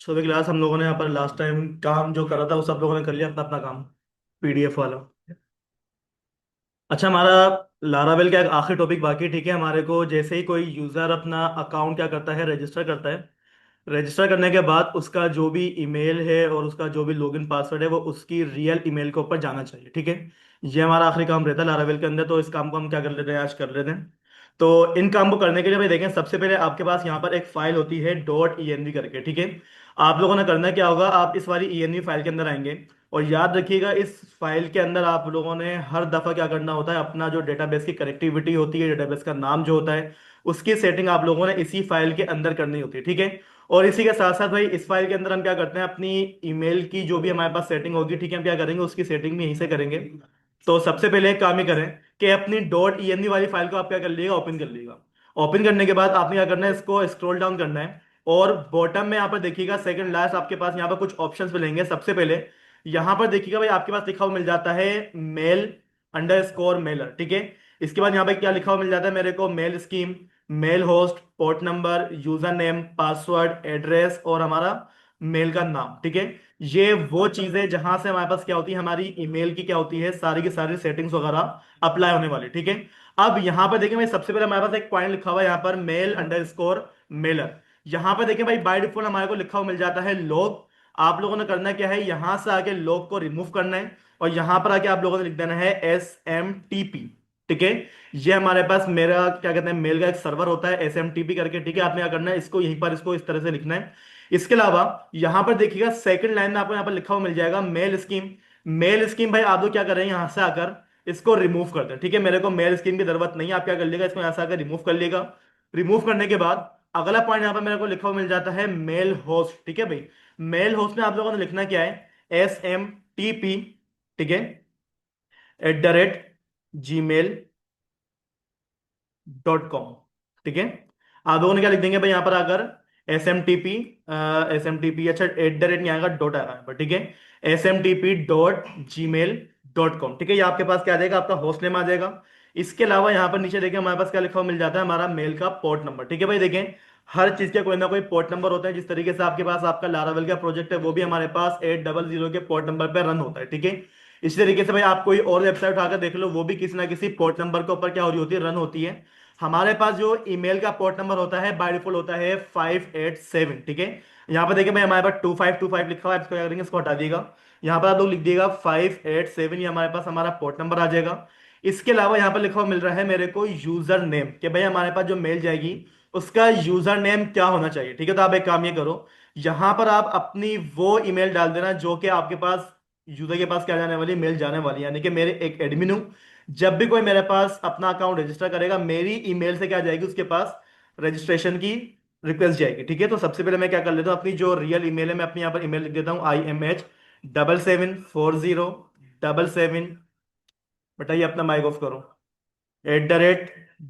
सुबह क्लास हम लोगों ने यहाँ पर लास्ट टाइम काम जो करा था वो सब लोगों ने कर लिया अपना अपना काम, पीडीएफ वाला। अच्छा, हमारा लारावेल का एक आखिरी टॉपिक बाकी है, ठीक है। हमारे को जैसे ही कोई यूजर अपना अकाउंट क्या करता है, रजिस्टर करता है, रजिस्टर करने के बाद उसका जो भी ईमेल है और उसका जो भी लॉगिन पासवर्ड है वो उसकी रियल ईमेल के ऊपर जाना चाहिए, ठीक है। ये हमारा आखिरी काम रहता है लारावेल के अंदर, तो इस काम को हम क्या कर लेते हैं, आज कर लेते हैं। तो इन काम को करने के लिए भाई देखें, सबसे पहले आपके पास यहाँ पर एक फाइल होती है डॉट ई करके, ठीक है। आप लोगों ने करना क्या होगा, आप इस वाली ई फाइल के अंदर आएंगे और याद रखिएगा इस फाइल के अंदर आप लोगों ने हर दफा क्या करना होता है, अपना जो डेटाबेस की कनेक्टिविटी होती है, डेटाबेस का नाम जो होता है, उसकी सेटिंग आप लोगों ने इसी फाइल के अंदर करनी होती है, ठीक है। और इसी के साथ साथ भाई इस फाइल के अंदर हम क्या करते हैं, अपनी ईमेल की जो भी हमारे पास सेटिंग होगी, ठीक है, हम क्या करेंगे, उसकी सेटिंग भी यहीं से करेंगे। तो सबसे पहले एक काम ही करें कि अपनी डॉट ई वाली फाइल को आप क्या कर लीजिएगा, ओपन कर लीजिएगा। ओपन करने के बाद आपने क्या करना है, इसको स्क्रॉल डाउन करना है और बॉटम में यहाँ पर देखिएगा सेकंड लास्ट आपके पास यहाँ पर कुछ ऑप्शंस मिलेंगे। सबसे पहले यहाँ पर देखिएगा भाई आपके पास लिखा हुआ मिल जाता है मेल अंडर स्कोर मेलर, ठीक है। इसके बाद यहाँ पे क्या लिखा हुआ मिल जाता है मेरे को, mail scheme, mail host, port number, user name, password, address और हमारा मेल का नाम, ठीक है। ये वो चीजें जहां से हमारे पास क्या होती है, हमारी ईमेल की क्या होती है, सारी की सारी सेटिंग्स वगैरह अप्लाई होने वाली, ठीक है। अब यहाँ पर देखिए भाई सबसे पहले हमारे पास एक पॉइंट लिखा हुआ है यहाँ पर मेल अंडर स्कोर मेलर। यहाँ पर देखिए भाई बाय डिफॉल्ट हमारे को लिखा हुआ मिल जाता है लॉग। आप लोगों ने करना क्या है, यहां से आके लॉग को रिमूव करना है और यहां पर आके आप लोगों ने लिख देना है SMTP, ठीक है। ये हमारे पास मेरा क्या कहते हैं, मेल का एक सर्वर होता है SMTP करके, ठीक है। आपने क्या करना है, इसको यहीं पर इसको इस तरह से लिखना है। इसके अलावा यहां पर देखिएगा सेकंड लाइन में आपको यहां पर लिखा हुआ मिल जाएगा मेल स्कीम। मेल स्कीम भाई आप लोग क्या कर रहे हैं, यहां से आकर इसको रिमूव कर दें, ठीक है। मेरे को मेल स्कीम की जरूरत नहीं है, आप क्या कर लीजिएगा, इसको यहां से आकर रिमूव कर लीजिएगा। रिमूव करने के बाद अगला पॉइंट यहां पर मेरे को लिखा हुआ मिल जाता है मेल होस्ट, ठीक है भाई। मेल होस्ट में आप लोगों ने लिखना क्या है, SMTP, ठीक है, @gmail.com, ठीक है। आप लोगों ने क्या लिख देंगे भाई यहाँ पर आकर, एस एम टी पी अच्छा एट द रेट नहीं आएगा, डॉट आएगा यहाँ पर, ठीक है। SMTP.gmail.com, ठीक है। ये आपके पास क्या आ जाएगा, आपका होस्ट नेम आ जाएगा। इसके अलावा यहाँ पर नीचे देखें हमारे पास क्या लिखा हुआ मिल जाता है, हमारा मेल का पोर्ट नंबर, ठीक है भाई। देखें हर चीज का कोई ना कोई पोर्ट नंबर होता है, जिस तरीके से आपके पास आपका लारावेल का प्रोजेक्ट है वो भी हमारे पास 800 के पोर्ट नंबर पर रन होता है, ठीक है। इसी तरीके से भाई आप कोई और वेबसाइट उठाकर देख लो, वो भी किसी ना किसी पोर्ट नंबर के ऊपर क्या हो रही होती है, रन होती है। हमारे पास जो ईमेल का पोर्ट नंबर होता है बाय डिफॉल्ट होता है 587, ठीक है। यहाँ पर देखिए भाई हमारे पास 2525 लिखा हुआ है, इसको क्या करेंगे, इसको हटा दिएगा। यहाँ पर आप लोग लिख दिएगा 587, ये हमारे पास हमारा पोर्ट नंबर आ जाएगा। इसके अलावा यहाँ पर लिखा हुआ मिल रहा है मेरे को यूजर नेम, कि भाई हमारे पास जो मेल जाएगी उसका यूजर नेम क्या होना चाहिए, ठीक है। तो आप एक काम ये करो, यहां पर आप अपनी वो ईमेल डाल देना जो कि आपके पास यूजर के पास क्या जाने वाली, मेल जाने वाली है। यानी कि मेरे एक एडमिन हूं, जब भी कोई मेरे पास अपना अकाउंट रजिस्टर करेगा मेरी ईमेल से क्या जाएगी, उसके पास रजिस्ट्रेशन की रिक्वेस्ट जाएगी, ठीक है। तो सबसे पहले मैं क्या कर लेता हूँ, अपनी जो रियल ईमेल है मैं अपनी यहाँ पर ईमेल लिख देता हूँ, IMH774077, बताइए अपना माइक ऑफ करो,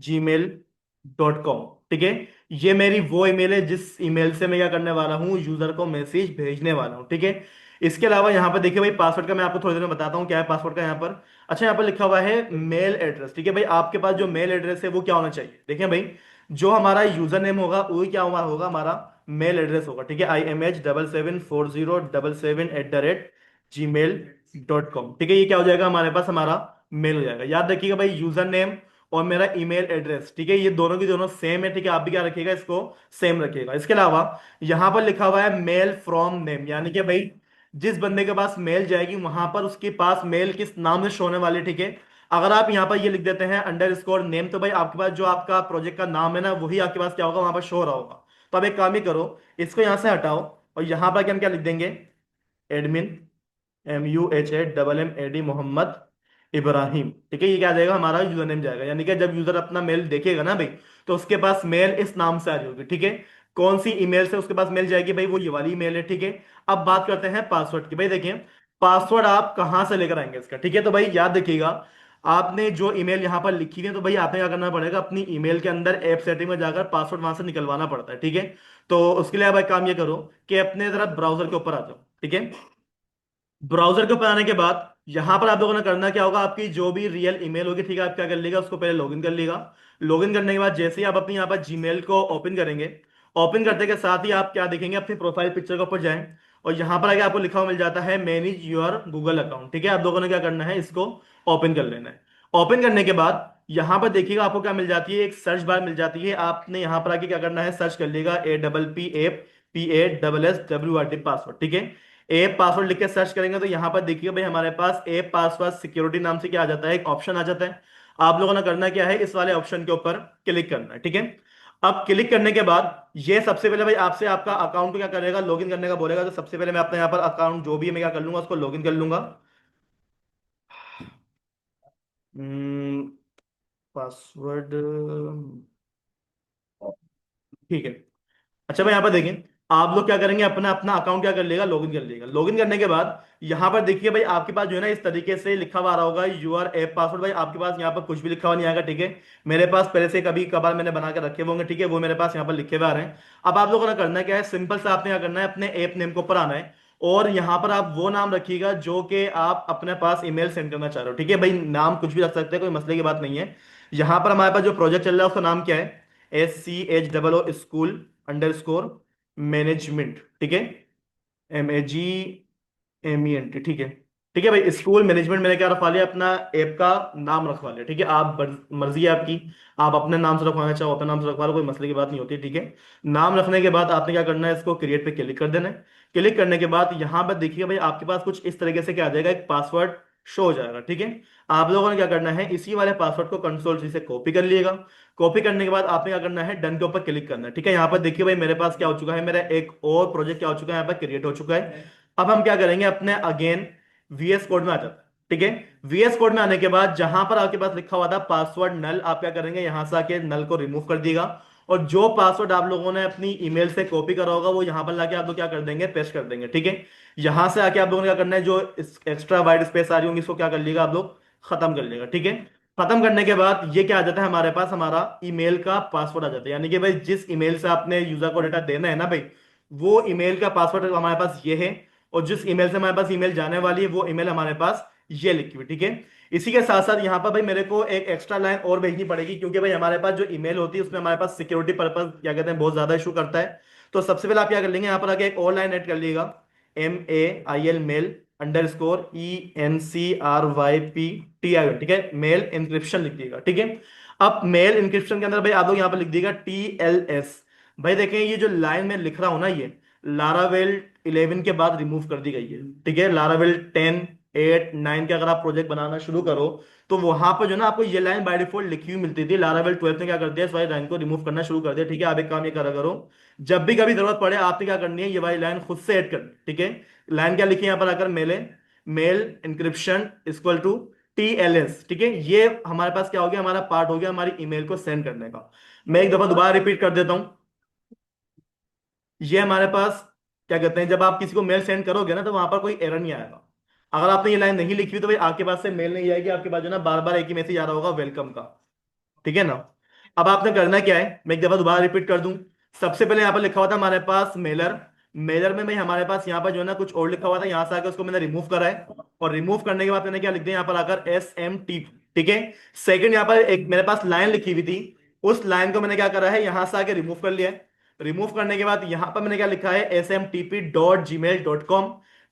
@gmail.com, ठीक है। ये मेरी वो ईमेल है जिस ईमेल से मैं क्या करने वाला हूँ, यूजर को मैसेज भेजने वाला हूँ, ठीक है। इसके अलावा यहाँ पर देखिए भाई पासवर्ड का मैं आपको थोड़ी देर में बताता हूँ क्या है पासवर्ड का यहाँ पर। अच्छा, यहाँ पर लिखा हुआ है मेल एड्रेस, ठीक है भाई। आपके पास जो मेल एड्रेस है वो क्या होना चाहिए, देखिए भाई जो हमारा यूजर नेम होगा वही क्या होगा, हमारा मेल एड्रेस होगा, ठीक है। IMH774077@gmail.com, ठीक है। ये क्या हो जाएगा, हमारे पास हमारा मेल हो जाएगा। याद रखिएगा भाई यूजर नेम और मेरा ईमेल एड्रेस, ठीक है, ये दोनों की दोनों सेम है, ठीक है। आप भी क्या रखिएगा, इसको सेम रखिएगा। इसके अलावा यहां पर लिखा हुआ है मेल फ्रॉम नेम, यानी कि भाई जिस बंदे के पास मेल जाएगी वहां पर उसके पास मेल किस नाम से शो होने वाली, ठीक है। अगर आप यहां पर ये लिख देते हैं _नेम, तो भाई आपके पास जो आपका प्रोजेक्ट का नाम है ना वही आपके पास क्या होगा, वहां पर शो हो रहा होगा। तो अब एक काम ही करो, इसको यहां से हटाओ और यहां पर हम क्या लिख देंगे, एडमिन, MUHAMMAD मोहम्मद इब्राहिम, ठीक है। ये क्या आ जाएगा, हमारा यूजर नेम जाएगा। यानी कि जब यूजर अपना मेल देखेगा ना भाई, तो उसके पास मेल इस नाम से आ रही होगी, ठीक है। कौन सी ईमेल से उसके पास मेल जाएगी, भाई वो ये वाली ईमेल है, ठीक है। अब बात करते हैं पासवर्ड की। भाई देखिए पासवर्ड आप कहां से लेकर आएंगे इसका, ठीक है। तो भाई याद रखिएगा, आपने जो ईमेल यहां पर लिखी है तो भाई आपने क्या करना पड़ेगा, अपनी ईमेल के अंदर ऐप सेटिंग में जाकर पासवर्ड वहां से निकलवाना पड़ता है, ठीक है। तो उसके लिए आप एक काम ये करो कि अपने जरा ब्राउजर के ऊपर आ जाओ, ठीक है। ब्राउजर के ऊपर आने के बाद यहां पर आप लोगों ने करना क्या होगा, आपकी जो भी रियल ईमेल होगी, ठीक है, आप क्या कर लेगा, उसको पहले लॉगिन कर लेगा। लॉगिन करने के बाद जैसे ही आप अपनी यहाँ पर जीमेल को ओपन करेंगे, ओपन करने के साथ ही आप क्या देखेंगे, अपनी प्रोफाइल पिक्चर के ऊपर जाएं और यहां पर आगे आपको लिखा हुआ मिल जाता है मैनेज योर गूगल अकाउंट। ठीक है, आप लोगों ने क्या करना है, इसको ओपन कर लेना है। ओपन करने के बाद यहां पर देखिएगा आपको क्या मिल जाती है, एक सर्च बार मिल जाती है। आपने यहां पर आके क्या करना है, सर्च कर लेगा APPAPPASSWORD पासवर्ड। ठीक है, एप पासवर्ड लिख के सर्च करेंगे तो यहां पर देखिए भाई हमारे पास एप पासवर्ड सिक्योरिटी नाम से क्या आ जाता है, एक ऑप्शन आ जाता है। आप लोगों ने करना क्या है, इस वाले ऑप्शन के ऊपर क्लिक करना है। ठीक है, अब क्लिक करने के बाद ये सबसे पहले भाई आपसे आपका अकाउंट को क्या करेगा, लॉगिन करने का बोलेगा। तो सबसे पहले मैं अपना यहाँ पर अकाउंट जो भी है मैं क्या कर लूंगा, उसको लॉगिन कर लूंगा। पासवर्ड, ठीक है। अच्छा भाई यहाँ पर देखें, आप लोग क्या करेंगे, अपना अपना अकाउंट क्या कर लेगा, लॉगिन कर लेगा। लॉगिन करने के बाद यहाँ पर देखिए भाई आपके पास जो है ना इस तरीके से लिखा हुआ आ रहा होगा यूआर ऐप पासवर्ड। भाई आपके पास यहाँ पर कुछ भी लिखा हुआ नहीं आएगा। ठीक है, मेरे पास पहले से कभी कभार मैंने बना के रखे हुए होंगे। ठीक है, वो मेरे पास यहाँ पर लिखे हुए आ रहे हैं। अब आप लोगों ने करना क्या है, सिंपल सा आपने क्या करना है, अपने ऐप नेम के ऊपर आना है और यहाँ पर आप वो नाम रखिएगा जो कि आप अपने पास ईमेल सेंड करना चाह रहे हो। ठीक है भाई, नाम कुछ भी रख सकते हैं, कोई मसले की बात नहीं है। यहाँ पर हमारे पास जो प्रोजेक्ट चल रहा है उसका नाम क्या है, SCHOO स्कूल अंडरस्कोर मैनेजमेंट। ठीक है, MENT। ठीक है, ठीक है भाई, स्कूल मैनेजमेंट मैंने क्या रखवा लिया, अपना ऐप का नाम रखवा लिया। ठीक है, आप मर्जी है आपकी, आप अपने नाम से रखवाना चाहो अपने नाम से रखवा लो, कोई मसले की बात नहीं होती। ठीक है, नाम रखने के बाद आपने क्या करना है, इसको क्रिएट पे क्लिक कर देना है। क्लिक करने के बाद यहाँ पर देखिए भाई आपके पास कुछ इस तरीके से क्या आ जाएगा, एक पासवर्ड शो हो जाएगा। ठीक है, आप लोगों ने क्या करना है, इसी वाले पासवर्ड को कंसोल से कॉपी कर लिएगा। कॉपी करने के बाद आपने क्या करना है, डन के ऊपर क्लिक करना है। ठीक है, यहाँ पर देखिए भाई मेरे पास क्या हो चुका है, मेरा एक और प्रोजेक्ट क्या हो चुका है, यहाँ पर क्रिएट हो चुका है। अब हम क्या करेंगे, अपने अगेन VS कोड में आ जाता है। ठीक है, VS कोड में आने के बाद जहां पर आपके पास लिखा हुआ था पासवर्ड नल, आप क्या करेंगे, यहां से आके नल को रिमूव कर दिएगा। और जो पासवर्ड आप लोगों ने अपनी ईमेल से कॉपी करा होगा वो यहां पर लाके आप लोग क्या कर देंगे, पेस्ट कर देंगे। ठीक है, यहां से आके आप लोगों ने क्या करना है, जो एक्स्ट्रा वाइट स्पेस आ रही होंगी इसको क्या कर लिएगा आप लोग, खत्म कर लिएगा। ठीक है, खत्म करने के बाद ये क्या आ जाता है, हमारे पास हमारा ईमेल का पासवर्ड आ जाता है। यानी कि भाई जिस ईमेल से आपने यूजर को डेटा देना है ना भाई, वो ईमेल का पासवर्ड हमारे पास ये है। और जिस ईमेल से हमारे पास ईमेल जाने वाली है वो ईमेल हमारे पास ये लिखी हुई। ठीक है, इसी के साथ साथ यहाँ पर भाई मेरे को एक एक्स्ट्रा लाइन और भेजनी पड़ेगी, क्योंकि भाई हमारे पास जो ईमेल होती है उसमें हमारे पास सिक्योरिटी पर्पज क्या कहते हैं, बहुत ज्यादा इशू करता है। तो सबसे पहले आप क्या कर लेंगे, यहाँ पर आके एक और लाइन ऐड कर लीजिएगा, MAIL मेल _ENCRYPTI। ठीक है, मेल इंक्रिप्शन लिख दिएगा। ठीक है, अब मेल इंक्रिप्शन के अंदर भाई आप लोग यहाँ पर लिख दिएगा TLS। भाई देखें ये जो लाइन में लिख रहा हूं ना, ये लारावेल 11 के बाद रिमूव कर दी गई है। ठीक है, लारावेल 10, 8, 9 के अगर आप प्रोजेक्ट बनाना शुरू करो तो वहां पर जो ना आपको ये लाइन बाय डिफॉल्ट लिखी हुई मिलती थी। लारावेल 12 ने क्या कर दिया, इस वाली लाइन को रिमूव करना शुरू कर दिया। ठीक है, आप एक काम ये करा करो, जब भी कभी जरूरत पड़े आपने क्या करनी है, ये वाली लाइन खुद से ऐड करनी। ठीक है, लाइन क्या लिखी है यहाँ पर आकर, mail mail encryption equal to TLS। ठीक है, ये हमारे पास क्या हो गया, हमारा पार्ट हो गया हमारी ईमेल को सेंड करने का। मैं एक दफा दोबारा रिपीट कर देता हूं, ये हमारे पास क्या कहते हैं, जब आप किसी को मेल सेंड करोगे ना तो वहां पर कोई एरर नहीं आएगा। अगर आपने ये लाइन नहीं लिखी हुई तो भाई आपके पास से मेल नहीं आएगी, आपके पास जो ना बार बार एक ही मैसेज आ रहा होगा वेलकम का। ठीक है ना। अब आपने करना क्या है, मैं एक दफा दोबारा रिपीट कर दूं। सबसे पहले यहाँ पर लिखा हुआ था हमारे पास मेलर, मेलर में भाई हमारे पास यहाँ पर जो है ना कुछ और लिखा हुआ था, यहाँ से आकर उसको मैंने रिमूव करा है। और रिमूव करने के बाद मैंने क्या लिख दिया यहाँ पर आकर SMT। ठीक है, सेकंड यहाँ पर एक मेरे पास लाइन लिखी हुई थी, उस लाइन को मैंने क्या करा है, यहां से आके रिमूव कर लिया है। रिमूव करने के बाद यहां पर मैंने क्या लिखा है, SMTP.gmail.com।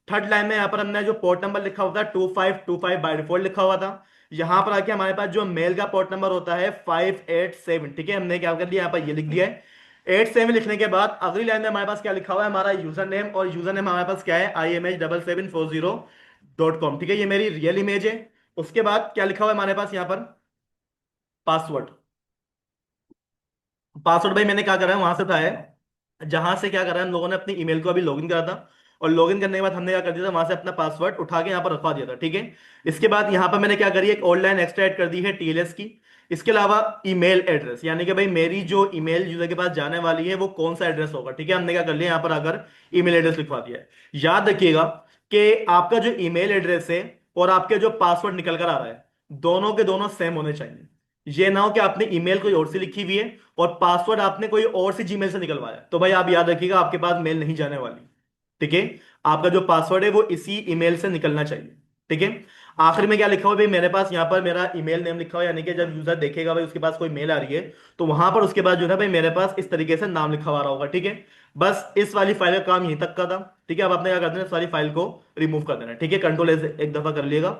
थर्ड लाइन में यहाँ पर हमने जो पोर्ट नंबर लिखा हुआ था 2525 बाय डिफॉल्ट लिखा हुआ था। यहां पर आके हमारे पास जो मेल का पोर्ट नंबर होता है 587। ठीक है, हमने क्या कर दिया, यहाँ पर ये लिख दिया है 87। लिखने के बाद अगली लाइन में हमारे पास क्या लिखा हुआ है, हमारा यूजर नेम, और यूजर नेम हमारे पास क्या है, IMH7740.com। ठीक है, ये मेरी रियल इमेज है। उसके बाद क्या लिखा हुआ है हमारे पास यहाँ पर, पासवर्ड। पासवर्ड भाई मैंने क्या करा है, वहां से उठाया है जहां से क्या करा है, हम लोगों ने अपनी ईमेल को अभी लॉगिन करा था। और लॉगिन करने के बाद हमने क्या कर दिया था, वहां से अपना पासवर्ड उठा के यहाँ पर रखवा दिया था। ठीक है, इसके बाद यहाँ पर मैंने क्या करी, एक ऑनलाइन एक्स्ट्रा ऐड कर दी है TLS की। इसके अलावा ईमेल एड्रेस, यानी कि भाई मेरी जो ईमेल यूजर के पास जाने वाली है वो कौन सा एड्रेस होगा। ठीक है, हमने क्या कर लिया यहाँ पर अगर ईमेल एड्रेस लिखवा दिया है। याद रखिएगा कि आपका जो ईमेल एड्रेस है और आपके जो पासवर्ड निकल कर आ रहा है, दोनों के दोनों सेम होने चाहिए। ये ना हो कि आपने ईमेल कोई और सी लिखी हुई है और पासवर्ड आपने कोई और सी जीमेल से निकलवाया, तो भाई आप याद रखिएगा आपके पास मेल नहीं जाने वाली। ठीक है, आपका जो पासवर्ड है वो इसी ईमेल से निकलना चाहिए। ठीक है, आखिर में क्या लिखा हुआ भाई, मेरे पास यहाँ पर मेरा ईमेल नेम लिखा हुआ है, यानी कि जब यूजर देखेगा भाई उसके पास कोई मेल आ रही है, तो वहां पर उसके बाद जो है भाई मेरे पास इस तरीके से नाम लिखा हुआ आ रहा होगा, ठीक है। बस इस वाली फाइल का काम यहीं तक का था, ठीक है। अब आपने क्या कर देना, इस वाली फाइल को रिमूव कर देना, ठीक है। कंट्रोल एस एक दफा कर लिएगा।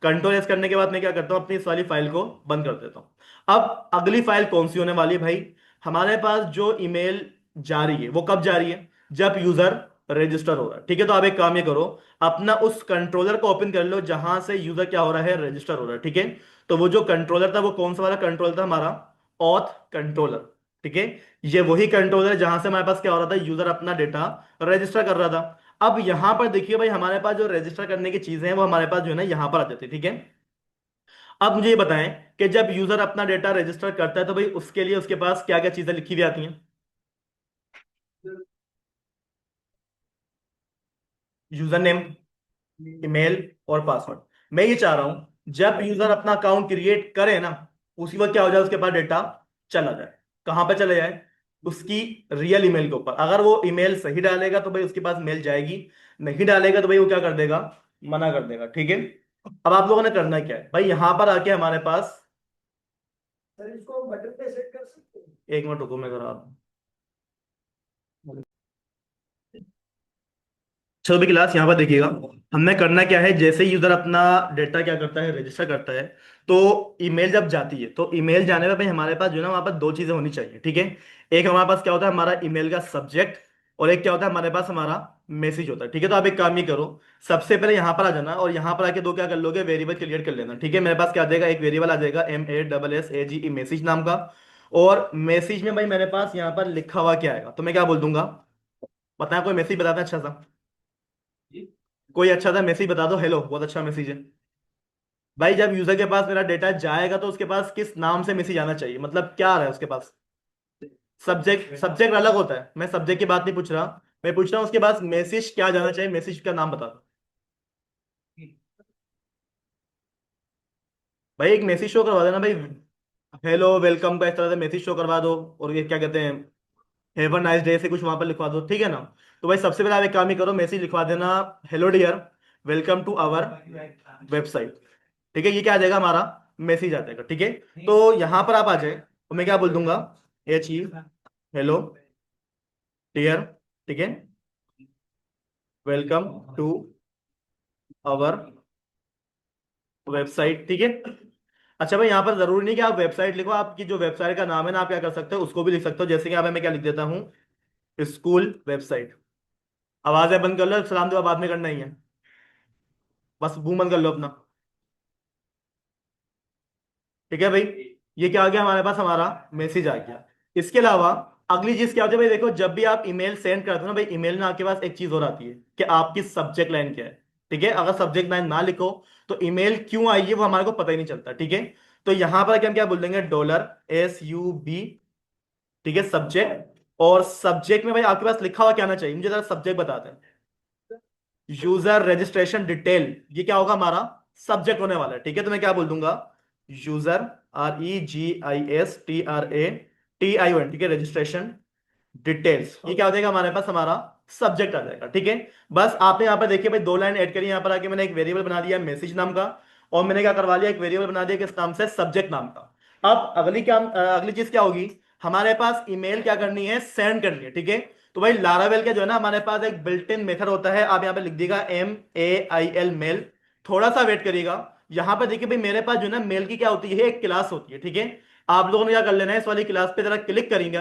कंट्रोल एस करने के बाद मैं क्या करता हूँ, अपनी इस वाली फाइल को बंद कर देता हूँ। अब अगली फाइल कौन सी होने वाली है भाई, हमारे पास जो ईमेल जा रही है वो कब जा रही है, जब यूजर रजिस्टर हो रहा है, ठीक है। तो आप एक काम ये करो, अपना उस कंट्रोलर को ओपन कर लो जहां से यूजर क्या हो रहा है, रजिस्टर हो रहा है, ठीक है। तो वो जो कंट्रोलर था वो कौन सा वाला कंट्रोलर था हमारा, ऑथ कंट्रोलर, ठीक है। ये वही कंट्रोलर है जहां से हमारे पास क्या हो रहा था, यूजर अपना डेटा रजिस्टर कर रहा था। अब यहां पर देखिए भाई, हमारे पास जो रजिस्टर करने की चीजें हैं वो हमारे पास जो है ना यहां पर आ जाती है, ठीक है। अब मुझे ये बताएं कि जब यूजर अपना डेटा रजिस्टर करता है तो भाई उसके लिए उसके पास क्या क्या चीजें लिखी हुई आती हैं, यूजर नेम, ईमेल और पासवर्ड। मैं ये चाह रहा हूं जब यूजर अपना अकाउंट क्रिएट करे ना, उसी वक्त क्या हो जाए, उसके पास डेटा चला जाए। कहां पे चले जाए, उसकी रियल ईमेल के ऊपर। अगर वो ईमेल सही डालेगा तो भाई उसके पास मेल जाएगी, नहीं डालेगा तो भाई वो क्या कर देगा, मना कर देगा, ठीक है। अब आप लोगों ने करना क्या है भाई, यहां पर आके हमारे पास, सर इसको बटन पे सेट कर सकते हैं, एक मिनट रुको मैं करा रहा हूं। चलो भी क्लास यहाँ पर देखिएगा, हमने करना क्या है, जैसे ही यूजर अपना डेटा क्या करता है, रजिस्टर करता है, तो ईमेल जब जाती है तो ईमेल जाने में भाई हमारे पास जो है ना वहाँ पर दो चीजें होनी चाहिए, ठीक है। एक हमारे पास क्या होता है, हमारा ईमेल का सब्जेक्ट, और एक क्या होता है हमारे पास हमारा मैसेज होता है, ठीक है। तो आप एक काम ये करो, सबसे पहले यहाँ पर आ जाना और यहाँ पर आके दो क्या कर लोगे, वेरिएबल क्रिएट कर लेना, ठीक है। मेरे पास क्या आ जाएगा, एक वेरिएबल आ जाएगा MASSAGE मैसेज नाम का। और मैसेज में भाई मेरे पास यहाँ पर लिखा हुआ क्या आएगा, तो मैं क्या बोल दूंगा, बताया कोई मैसेज बताता है अच्छा सा, कोई अच्छा सा मैसेज बता दो, हेलो, बहुत अच्छा मैसेज है। भाई जब यूजर के पास मेरा डेटा जाएगा तो उसके पास किस नाम से मैसेज आना चाहिए, मतलब क्या आ रहा है उसके पास, सब्जेक्ट, सब्जेक्ट अलग होता है, मैं सब्जेक्ट की बात नहीं पूछ रहा, मैं पूछ रहा हूँ उसके पास मैसेज क्या जाना चाहिए, मैसेज का नाम बता दो। भाई एक मैसेज शो करवा देना भाई, हेलो वेलकम का इस तरह से मैसेज शो करवा दो, और ये क्या कहते हैं, हैव अ नाइस डे से कुछ वहां पर लिखवा दो, ठीक है ना। तो भाई सबसे पहले आप एक काम ही करो, मैसेज लिखवा देना, hello dear, welcome to our website, ठीक है। ये क्या आ जाएगा, हमारा मैसेज आ जाएगा, ठीक है। तो यहां पर आप आ जाए तो मैं क्या बोल दूंगा, एच ई, हेलो डियर, ठीक है, वेलकम टू आवर वेबसाइट, ठीक है। अच्छा भाई यहाँ पर जरूरी नहीं कि आप वेबसाइट लिखो, आपकी जो वेबसाइट का नाम है ना आप क्या कर सकते हो, उसको भी लिख सकते हो, जैसे कि यहाँ पे मैं क्या लिख देता हूँ, स्कूल वेबसाइट। आवाजें बंद कर लो, सलाम दुआ बाद में करना ही है, बस मुंह बंद कर लो अपना, ठीक है भाई। ये क्या आ गया हमारे पास, हमारा मैसेज आ गया। इसके अलावा अगली चीज क्या होती है भाई, देखो जब भी आप ईमेल सेंड करते हो ना भाई, ईमेल में आपके पास एक चीज और आती है कि आपकी सब्जेक्ट लाइन क्या है, ठीक है। अगर सब्जेक्ट लाइन ना लिखो तो ईमेल क्यों आई है वो हमारे को पता ही नहीं चलता, ठीक है। तो यहां पर क्या हम क्या बोल देंगे, $SUB, ठीक है, सब्जेक्ट। और सब्जेक्ट में भाई आपके पास लिखा हुआ क्या आना चाहिए, मुझे जरा सब्जेक्ट बताते हैं, यूजर रजिस्ट्रेशन डिटेल, ये क्या होगा, हमारा सब्जेक्ट होने वाला है, ठीक है। तो मैं क्या बोल दूंगा, यूजर, REGISTRATION, ठीक है, रजिस्ट्रेशन डिटेल्स, ये क्या हो जाएगा हमारे पास, हमारा सब्जेक्ट आ जाएगा, ठीक है। बस आपने यहाँ पर देखिए भाई दो लाइन ऐड करी, यहाँ पर आके मैंने एक वेरिएबल बना दिया मैसेज नाम का, और मैंने क्या करवा लिया, एक वेरिएबल बना दिया किस नाम से, सब्जेक्ट नाम का। अब अगली चीज क्या होगी, हमारे पास ईमेल क्या करनी है, सेंड करनी है, ठीक है। तो भाई लारावेल का जो है ना हमारे पास एक बिल्ट इन मेथड होता है, आप यहाँ पे लिख दीजिएगा MAIL मेल। थोड़ा सा वेट करिएगा, यहाँ पे देखिए भाई मेरे पास जो है ना मेल की क्या होती है, एक क्लास होती है, ठीक है। आप लोगों ने क्या कर लेना है, इस वाली क्लास पे जरा क्लिक करेंगे,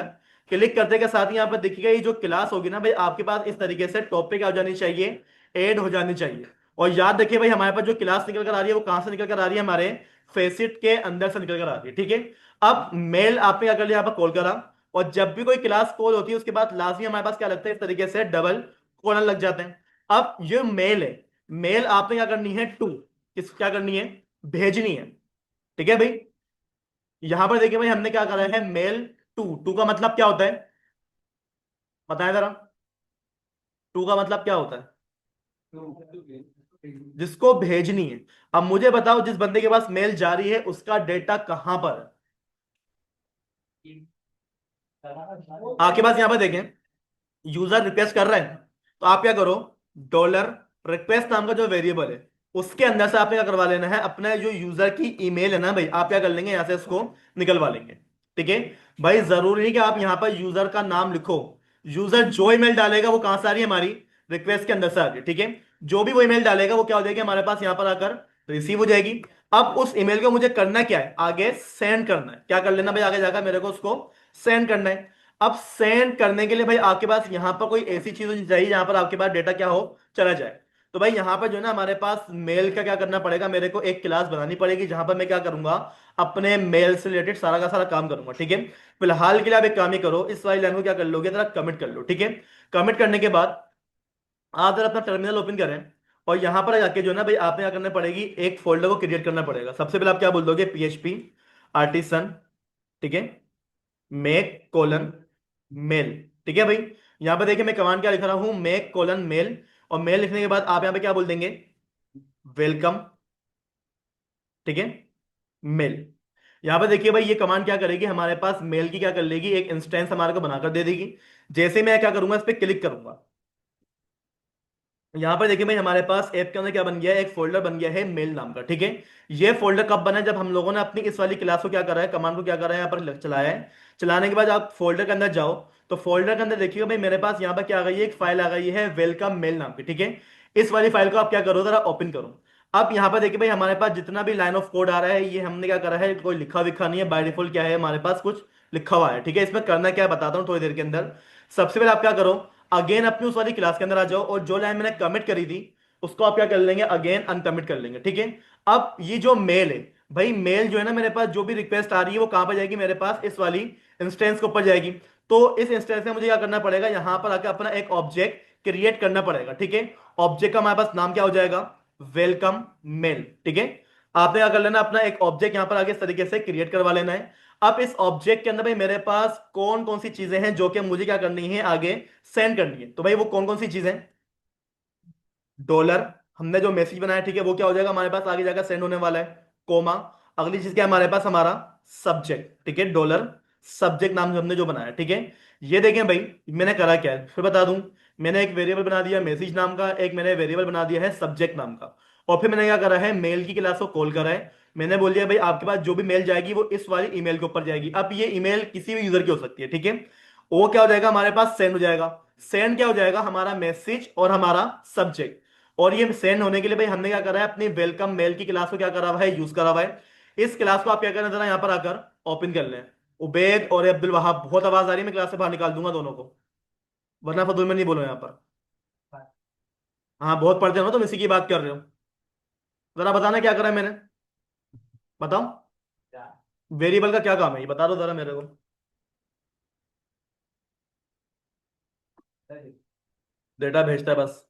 क्लिक करने के साथ ही यहाँ पर देखिएगा ये जो क्लास होगी ना भाई आपके पास इस तरीके से टॉपिक आ जानी चाहिए, ऐड हो जानी चाहिए। और याद रखिए भाई हमारे पास जो क्लास निकल कर आ रही है वो कहां से निकल कर आ रही है, हमारे फेसिट के अंदर से निकल कर आ रही है, ठीक है। अब मेल आपने क्या कर लिया, यहाँ पर कॉल करा, और जब भी कोई क्लास कॉल होती है उसके बाद लाजमी हमारे पास क्या लगता है, इस तरीके से डबल कोलन लग जाते हैं। अब ये मेल है, मेल आपने क्या करनी है, टू, किस क्या करनी है, भेजनी है, ठीक है भाई। यहां पर देखिए भाई हमने क्या करा है, मेल टू, टू का मतलब क्या होता है, बताएं जरा, टू का मतलब क्या होता है, जिसको भेजनी है। अब मुझे बताओ जिस बंदे के पास मेल जारी है उसका डेटा कहां पर है, आपके पास यहां पर देखें, यूजर रिक्वेस्ट कर रहा है, तो आप क्या करो, डॉलर रिक्वेस्ट नाम का जो वेरिएबल है उसके अंदर से आपने क्या करवा लेना है, अपना जो यूजर की ईमेल है ना भाई, आप क्या कर लेंगे यहां से इसको निकलवा लेंगे। ठीक है भाई, जरूरी नहीं कि आप यहां पर यूजर का नाम लिखो। यूजर जो ईमेल डालेगा वो कहां से आ रही है, हमारी रिक्वेस्ट के अंदर से आ रही है। ठीक है, जो भी वो ईमेल डालेगा वो क्या हो जाएगी हमारे पास यहां पर आकर रिसीव हो जाएगी। अब उस ईमेल को मुझे करना क्या है, आगे सेंड करना है। क्या कर लेना भाई, आगे जाकर मेरे को उसको सेंड करना है। अब सेंड करने के लिए भाई आपके पास यहां पर कोई ऐसी चीज होनी चाहिए जहां पर आपके पास डेटा क्या हो, चला जाए। तो भाई यहाँ पर जो है ना हमारे पास मेल का क्या करना पड़ेगा, मेरे को एक क्लास बनानी पड़ेगी जहां पर मैं क्या करूंगा, अपने मेल से रिलेटेड सारा का सारा काम करूंगा। ठीक है, फिलहाल के लिए आप एक काम ही करो, इस वाली लाइन को क्या कर लोगे, जरा कमिट कर लो। ठीक है, कमिट करने के बाद आप जरा अपना टर्मिनल ओपन करें, और यहां पर जाके जो है ना भाई आपने क्या करना पड़ेगी, एक फोल्डर को क्रिएट करना पड़ेगा। सबसे पहले आप क्या बोल दोगे, PHP आर्टिसन, ठीक है, मेक कोलन मेल। ठीक है भाई, यहां पर देखिए मैं कमांड क्या लिख रहा हूं, मेक कोलन मेल। और मेल लिखने के बाद आप यहां पे क्या बोल देंगे, वेलकम। ठीक है, मेल। यहां पर देखिए भाई ये कमांड क्या करेगी, हमारे पास मेल की क्या कर लेगी, एक इंस्टेंस हमारे को बनाकर दे देगी। जैसे मैं क्या करूंगा, इस पर क्लिक करूंगा, यहां पर देखिए भाई हमारे पास ऐप के अंदर क्या बन गया है, एक फोल्डर बन गया है मेल नाम का। ठीक है, ये फोल्डर कब बना है, जब हम लोगों ने अपनी इस वाली क्लास को क्या करा है, कमांड को क्या करा है, यहाँ पर चलाया है। चलाने के बाद आप फोल्डर के अंदर जाओ, तो फोल्डर के अंदर देखिएगा भाई मेरे पास यहाँ पर क्या आ गई है, एक फाइल आ गई है वेलकम मेल नाम की। ठीक है, इस वाली फाइल को आप क्या करो, जरा ओपन करो। अब यहाँ पर देखिए भाई हमारे पास जितना भी लाइन ऑफ कोड आ रहा है, ये हमने क्या करा है, कोई लिखा विखा नहीं है, बाय डिफॉल्ट क्या है हमारे पास कुछ लिखा हुआ है। ठीक है, इसमें करना क्या है बताता हूँ थोड़ी देर के अंदर। सबसे पहले आप क्या करो, अगेन अपनी उस वाली क्लास के अंदर आ जाओ, और जो लाइन मैंने कमिट करी थी उसको आप क्या कर लेंगे, अगेन अनकमिट कर लेंगे। ठीक है, अब ये जो मेल है भाई, मेल जो है ना मेरे पास जो भी रिक्वेस्ट आ रही है वो कहां पर जाएगी, मेरे पास इस वाली इंस्टेंस के ऊपर जाएगी। तो इस इंस्टेंस में मुझे क्या करना पड़ेगा, यहां पर आकर अपना एक ऑब्जेक्ट क्रिएट करना पड़ेगा। ठीक है, ऑब्जेक्ट का हमारे पास नाम क्या हो जाएगा, वेलकम मेल। ठीक है, आपने क्या कर लेना, अपना एक ऑब्जेक्ट यहां पर आगे इस तरीके से क्रिएट करवा लेना है। अब इस ऑब्जेक्ट के अंदर भाई मेरे पास कौन कौन सी चीजें हैं जो कि मुझे क्या करनी है, आगे सेंड करनी है। तो भाई वो कौन कौन सी चीजें, डॉलर, हमने जो मैसेज बनाया ठीक है वो क्या हो जाएगा हमारे पास आगे जाकर सेंड होने वाला है, कोमा। अगली चीज क्या है हमारे पास, हमारा सब्जेक्ट। ठीक है, डॉलर सब्जेक्ट नाम से हमने जो बनाया। ठीक है, ये देखें भाई मैंने करा क्या है, फिर बता दूं। मैंने एक वेरिएबल बना दिया मैसेज नाम का, एक मैंने वेरिएबल बना दिया है सब्जेक्ट नाम का। और फिर मैंने क्या करा है, मेल की क्लास को कॉल करा है। मैंने बोल दिया भाई आपके पास जो भी मेल जाएगी वो इस वाली ईमेल के ऊपर जाएगी। अब ये ईमेल किसी भी यूजर की हो सकती है। ठीक है, वो क्या हो जाएगा हमारे पास, सेंड हो जाएगा। सेंड क्या हो जाएगा, हमारा मैसेज और हमारा सब्जेक्ट। और ये सेंड होने के लिए भाई हमने क्या करा है, अपनी वेलकम मेल की क्लास को क्या करा हुआ है, यूज करा हुआ है। इस क्लास को आप क्या करना, जरा यहाँ पर आकर ओपन कर लें। उबैद और अब्दुल वहाब, बहुत आवाज आ रही है, मैं क्लास से बाहर निकाल दूंगा दोनों को, वरना फजूल में नहीं बोलो यहाँ पर। हाँ बहुत पढ़ते हो ना तुम, इसी की बात कर रहे हो। जरा बताना क्या करा है मैंने, बताओ। वेरिएबल का क्या काम है ये बता दो जरा मेरे को। डेटा भेजता है बस,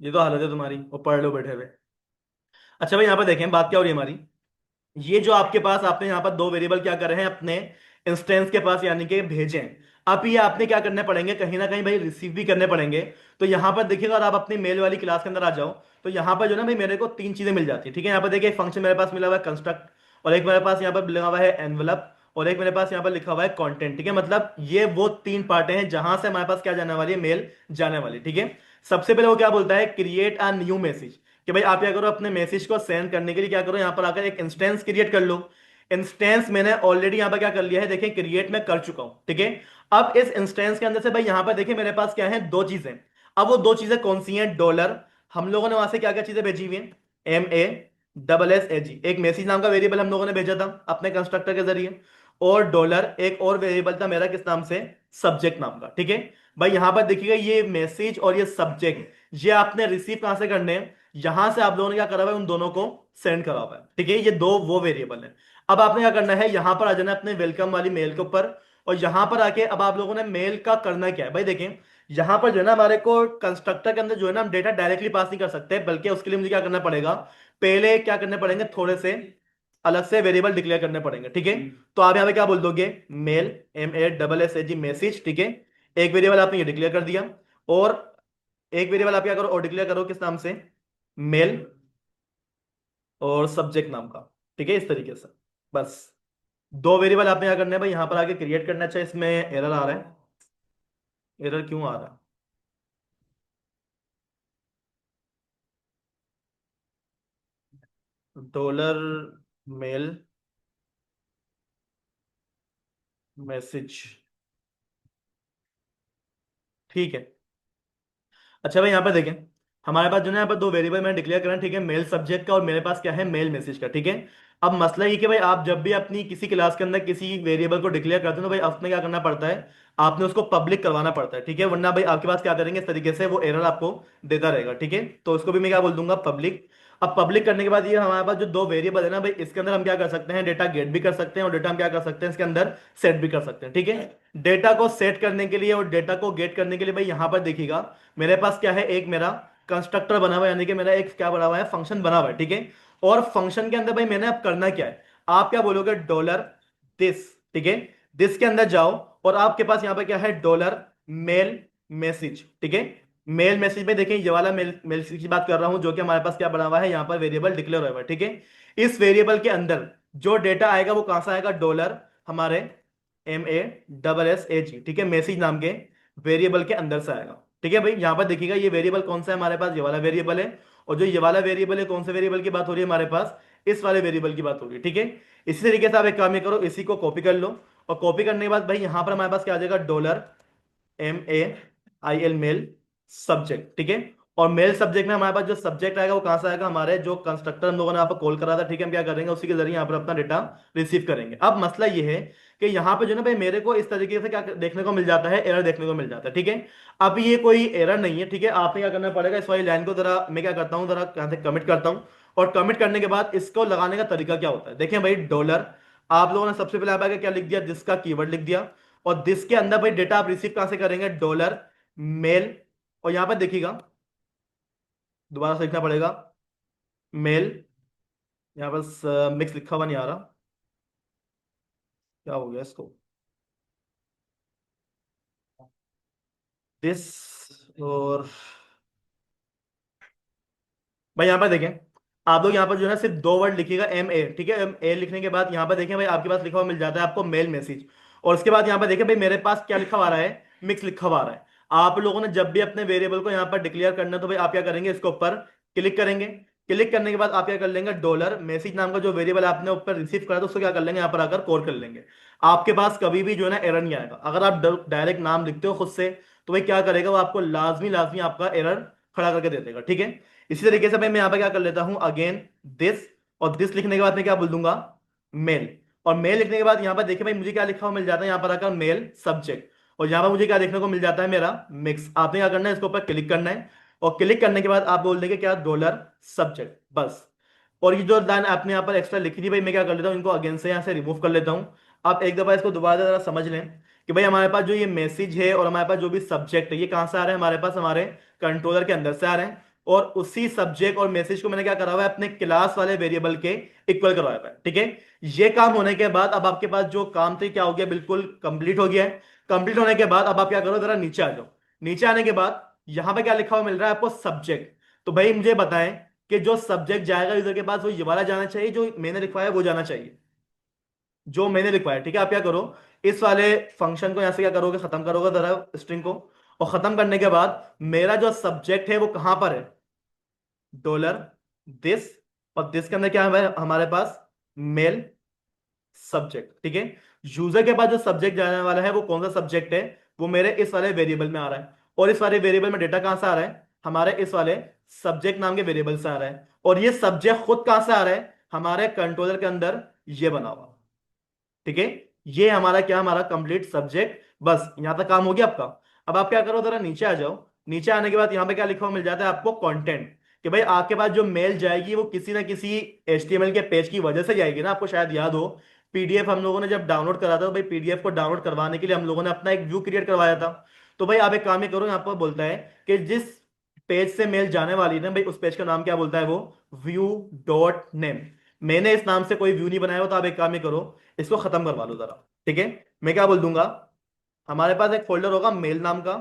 ये तो हालत है तुम्हारी, वो पढ़ लो बैठे हुए। अच्छा भाई यहाँ पे देखें बात क्या हो रही है हमारी, ये जो आपके पास आपने यहाँ पर दो वेरिएबल क्या कर रहे हैं अपने इंस्टेंस के पास, यानी कि भेजे हैं। अब ये आपने क्या करने पड़ेंगे, कहीं ना कहीं भाई रिसीव भी करने पड़ेंगे। तो यहाँ पर देखिएगा, और आप अपनी मेल वाली क्लास के अंदर आ जाओ, तो यहाँ पर जो ना भाई मेरे को तीन चीजें मिल जाती है। ठीक है, यहाँ पर देखिए एक फंक्शन मेरे पास मिला हुआ है कंस्ट्रक्ट, और एक मेरे पास यहाँ पर लिखा हुआ है एनवलप, और एक मेरे पास यहाँ पर लिखा हुआ है कंटेंट। ठीक है, मतलब ये वो तीन पार्ट हैं जहां से हमारे पास क्या जाने वाली है, मेल जाने वाली। ठीक है, सबसे पहले वो क्या बोलता है, क्रिएट अ न्यू मैसेज, कि भाई आप क्या करो, अपने मैसेज को सेंड करने के लिए क्या करो, यहां पर आकर एक इंस्टेंस क्रिएट कर लो। इंस्टेंस मैंने ऑलरेडी यहां पर क्या कर लिया है, देखिए क्रिएट मैं कर चुका हूं। ठीक है, अब इस इंस्टेंस के अंदर से भाई यहां पर देखिए मेरे पास क्या है, दो चीजें। अब वो दो चीजें कौन सी हैं, डॉलर, हम लोगों ने वहां से क्या क्या चीजें भेजी हुई हैं, MASSAG, एक मैसेज नाम का वेरिएबल हम लोगों ने भेजा था अपने कंस्ट्रक्टर के जरिए। और डॉलर एक और वेरिएबल था मेरा, किस नाम से, सब्जेक्ट नाम का। ठीक है, भाई यहां पर देखिएगा ये मैसेज और ये सब्जेक्ट, ये आपने रिसीव कहां से करने हैं, यहां से आप लोगों ने क्या करा हुआ है, उन दोनों को सेंड करा हुआ है। ठीक है, ये दो वो वेरिएबल है। अब आपने क्या करना है, यहां पर आ जाना है अपने वेलकम वाली मेल के ऊपर, और यहां पर आके अब आप लोगों ने मेल का करना क्या है भाई, देखें यहां पर जो है ना हमारे को कंस्ट्रक्टर के अंदर जो है ना हम डेटा डायरेक्टली पास नहीं कर सकते, बल्कि उसके लिए मुझे क्या करना पड़ेगा, पहले क्या करने पड़ेंगे, थोड़े से अलग से वेरिएबल डिक्लेयर करने पड़ेंगे। ठीक है, तो आप यहां पे क्या बोल दोगे, मेल, MASSAG मैसेज। ठीक है, एक वेरिएबल आपने ये डिक्लेयर कर दिया, और एक वेरिएबल आप क्या करो और डिक्लेयर करो, किस नाम से, मेल और सब्जेक्ट नाम का। ठीक है, इस तरीके से बस दो वेरिएबल आपने क्या करना है भाई, यहां पर आके क्रिएट करना। अच्छा इसमें एरर आ रहा है, एरर क्यों आ रहा है, डॉलर मेल मैसेज। ठीक है। अच्छा भाई यहाँ पर देखें, हमारे पास जो है यहाँ पर दो वेरिएबल मैंने डिक्लेयर करा है, ठीक है, मेल सब्जेक्ट का और मेरे पास क्या है, मेल मैसेज का, ठीक है। अब मसला ये कि भाई आप जब भी अपनी किसी क्लास के अंदर किसी वेरिएबल को डिक्लेयर करते हो तो भाई आपने क्या करना पड़ता है, आपने उसको पब्लिक करवाना पड़ता है, ठीक है, वरना भाई आपके पास क्या करेंगे, इस तरीके से वो एरर आपको देता रहेगा, ठीक है। तो उसको भी मैं क्या बोल दूंगा, पब्लिक। अब पब्लिक करने के बाद ये हमारे पास जो दो वेरिएबल है ना भाई, इसके अंदर हम क्या कर सकते हैं, डेटा गेट भी कर सकते हैं और डेटा हम क्या कर सकते हैं इसके अंदर सेट भी कर सकते हैं, ठीक है। डेटा को सेट करने के लिए और डेटा को गेट करने के लिए भाई यहां पर देखिएगा, मेरे पास क्या है, एक मेरा कंस्ट्रक्टर बना हुआ है, यानी कि मेरा एक क्या बना हुआ है, फंक्शन बना हुआ है, ठीक है। और फंक्शन के अंदर भाई मैंने अब करना क्या है, आप क्या बोलोगे, डॉलर दिस, ठीक है। दिस के अंदर जाओ और आपके पास यहां पर क्या है, डॉलर मेल मैसेज, ठीक है। मेल मैसेज में देखें, ये वाला मेल मैसेज की बात कर रहा हूं, जो कि हमारे पास क्या बना हुआ है, यहां पर वेरिएबल डिक्लेयर हुआ है, ठीक है। इस वेरिएबल के अंदर जो डेटा आएगा वो कहां से आएगा, डॉलर हमारे MASSAG, ठीक है, मैसेज नाम के वेरिएबल के अंदर से आएगा, ठीक है भाई। यहां पर देखिएगा ये वेरिएबल कौन सा है हमारे पास, ये वाला वेरिएबल है। और जो ये वाला वेरिएबल है, कौन से वेरिएबल की बात हो रही है हमारे पास, इस वाले वेरिएबल की बात हो रही है, ठीक है। इसी तरीके से आप एक काम ये करो, इसी को कॉपी कर लो और कॉपी करने के बाद भाई यहां पर हमारे पास क्या आ जाएगा, डॉलर MAIL मेल सब्जेक्ट, ठीक है। और मेल सब्जेक्ट में हमारे पास जो सब्जेक्ट आएगा वो कहां से आएगा, हमारे जो कंस्ट्रक्टर हम लोगों ने यहाँ पर कॉल करा था, ठीक है, हम क्या करेंगे उसी के जरिए यहाँ पर अपना डेटा रिसीव करेंगे। अब मसला ये है कि यहाँ पे जो ना भाई मेरे को इस तरीके से क्या देखने को मिल जाता है, एरर देखने को मिल जाता है, ठीक है। अब ये कोई एरर नहीं है, ठीक है, आपने क्या करना पड़ेगा, इस वाली लाइन को जरा मैं क्या करता हूँ, जरा यहाँ से कमिट करता हूँ। और कमिट करने के बाद इसको लगाने का तरीका क्या होता है, देखें भाई, डॉलर, आप लोगों ने सबसे पहले आप आगे क्या लिख दिया, जिसका कीवर्ड लिख दिया। और दिस के अंदर भाई डेटा आप रिसीव कहां से करेंगे, डॉलर मेल। और यहां पर देखिएगा, दोबारा से लिखना पड़ेगा, मेल। यहां पर मिक्स लिखा हुआ नहीं आ रहा, क्या हो गया इसको, दिस। और भाई यहां पर देखें, आप लोग यहां पर जो है सिर्फ दो वर्ड लिखिएगा, MA, ठीक है। MA लिखने के बाद यहां पर देखें भाई आपके पास लिखा हुआ मिल जाता है आपको मेल मैसेज। और उसके बाद यहां पर देखें भाई मेरे पास क्या लिखा हुआ आ रहा है, मिक्स लिखा हुआ आ रहा है। आप लोगों ने जब भी अपने वेरिएबल को यहां पर डिक्लेयर करना है तो भाई आप क्या करेंगे, इसके ऊपर क्लिक करेंगे। क्लिक करने के बाद आप क्या कर लेंगे, डॉलर मैसेज नाम का जो वेरिएबल आपने ऊपर रिसीव करा तो उसको क्या कर लेंगे, यहाँ पर आकर कॉल कर लेंगे। आपके पास कभी भी जो है ना एरर नहीं आएगा। अगर आप डायरेक्ट नाम लिखते हो खुद से तो भाई क्या करेगा, वो आपको लाजमी लाजमी आपका एरर खड़ा करके दे देगा, ठीक है। इसी तरीके से भाई मैं यहाँ पे क्या कर लेता हूं, अगेन दिस। और दिस लिखने के बाद मैं क्या बोल दूंगा, मेल। और मेल लिखने के बाद यहाँ पर देखिए भाई मुझे क्या लिखा हुआ मिल जाता है, यहाँ पर आकर मेल सब्जेक्ट। और यहाँ पर मुझे क्या देखने को मिल जाता है, मेरा मिक्स। आपने क्या करना है, इसके ऊपर क्लिक करना है। और क्लिक करने के बाद आप बोल देंगे क्या, डॉलर सब्जेक्ट, बस। और ये जो लाइन आपने यहाँ पर एक्स्ट्रा लिखी थी भाई, मैं क्या कर लेता हूँ, इनको अगेन से यहाँ से रिमूव कर लेता हूँ। आप एक दफा इसको दोबारा जरा समझ लें कि भाई हमारे पास जो ये मैसेज है और हमारे पास जो भी सब्जेक्ट है, ये कहाँ से आ रहे हैं, हमारे पास हमारे कंट्रोलर के अंदर से आ रहे हैं। और उसी सब्जेक्ट और मैसेज को मैंने क्या करा हुआ है, अपने क्लास वाले वेरिएबल के इक्वल करवाया हुआ है, ठीक है। ये काम होने के बाद अब आपके पास जो काम थे क्या हो गया, बिल्कुल कंप्लीट हो गया है। कंप्लीट होने के बाद अब आप क्या करो, जरा नीचे आ जाओ। नीचे आने के बाद यहां पे क्या लिखा हुआ मिल रहा है आपको, सब्जेक्ट। तो भाई मुझे बताएं कि जो सब्जेक्ट जाएगा यूजर के पास वो ये वाला जाना चाहिए, जो मैंने लिखवाया है वो जाना चाहिए, जो मैंने लिखवाया है, ठीक है। आप क्या करो, इस वाले फंक्शन को यहां से क्या करोगे, खत्म करोगे जरा स्ट्रिंग को। और खत्म करने के बाद मेरा जो सब्जेक्ट है वो कहां पर है, डॉलर दिस। और दिस के अंदर क्या है हमारे पास, मेल सब्जेक्ट, ठीक है। यूजर के पास जो सब्जेक्ट जाने वाला है वो कौन सा सब्जेक्ट है, वो मेरे इस वाले वेरिएबल में आ रहा है। और इस वाले वेरिएबल में डेटा कहां से आ रहा है, हमारे इस वाले सब्जेक्ट नाम के वेरिएबल से आ रहा है। और ये सब्जेक्ट खुद कहां से आ रहा है, हमारे कंट्रोलर के अंदर ये बना हुआ, ठीक है। ये हमारा क्या, हमारा कंप्लीट सब्जेक्ट, बस यहां तक काम हो गया आपका। अब आप क्या करो, जरा नीचे आ जाओ। नीचे आने के बाद यहां पे क्या लिखा हुआ मिल जाता है आपको, कंटेंट। कि भाई आपके पास जो मेल जाएगी वो किसी ना किसी HTML के पेज की वजह से जाएगी ना, आपको शायद याद हो, PDF हम लोगों ने जब डाउनलोड करा था तो भाई PDF को डाउनलोड करवाने के लिए हम लोगों ने अपना एक व्यू क्रिएट करवाया था। तो भाई आप एक काम ये करो, यहाँ पर बोलता है कि जिस पेज से मेल जाने वाली है ना भाई, उस पेज का नाम क्या बोलता है वो, view.name। मैंने इस नाम से कोई व्यू नहीं बनाया हुआ, तो आप एक काम ये करो, इसको खत्म करवा लो जरा, ठीक है। मैं क्या बोल दूंगा, हमारे पास एक फोल्डर होगा मेल नाम का,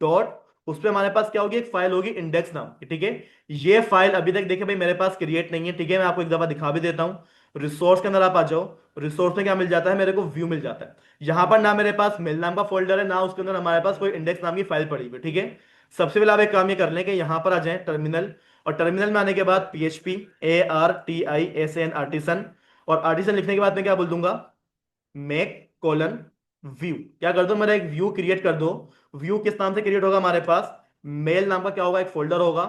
डॉट, उस पे हमारे पास क्या होगी, एक फाइल होगी इंडेक्स नाम की, ठीक है। ये फाइल अभी तक देखिए भाई मेरे पास क्रिएट नहीं है, ठीक है, मैं आपको एक दफा दिखा भी देता हूँ। रिसोर्स के अंदर आप आ जाओ। रिसोर्स में क्या मिल जाता है, मेरे को व्यू मिल जाता है। यहां पर ना मेरे पास मेल नाम का फोल्डर है, ना उसके अंदर हमारे पास कोई इंडेक्स नाम की फाइल पड़ी हुई है, ठीक है। सबसे पहले आप एक काम ये कर लें कि यहां पर आ जाए टर्मिनल। और टर्मिनल में आने के बाद PHP आर्टिसन, और आर्टिसन लिखने के बाद मैं क्या बोल दूंगा, मेक कोलन व्यू। क्या कर दो, मेरा एक व्यू क्रिएट कर दो। व्यू किस नाम से क्रिएट होगा हमारे पास, मेल नाम का क्या होगा, एक फोल्डर होगा,